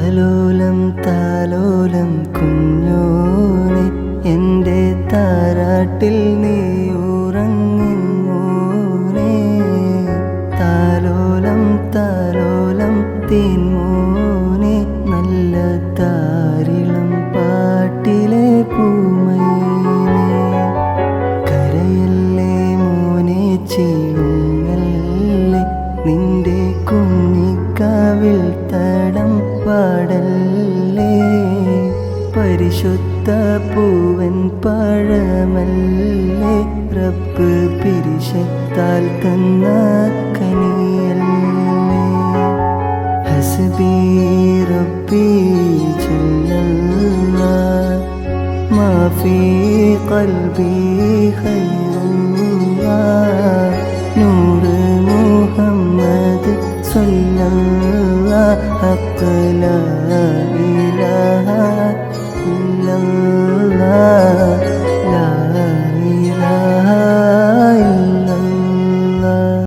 താലോലം താലോലം കുഞ്ഞോനെ എൻ്റെ താരാട്ടിൽ നീ ഉറങ്ങിൻ മോനെ. താലോലം താലോലം തേൻമോനെ നല്ല താരിളം പാട്ടിലെ പൂമൈനെ. കരയല്ലേ മോനെ ചീങ്ങല്ലേ നിന്റെ കുഞ്ഞിക്കാവിൽ തടം പാടല്ലേ. പരിശുദ്ധ പൂവൻ പഴമല്ലേ റബ്ബ് പിരിശത്താൽ തന്ന കനിയല്ലേ. ഹസ്ബി റബ്ബി ജല്ലല്ലാഹ് മാ ഫീ ഖൽബി ഖൈറുല്ലാഹ് നൂറ് മുഹമ്മദ് സല്ലല്ലാഹു അലൈഹി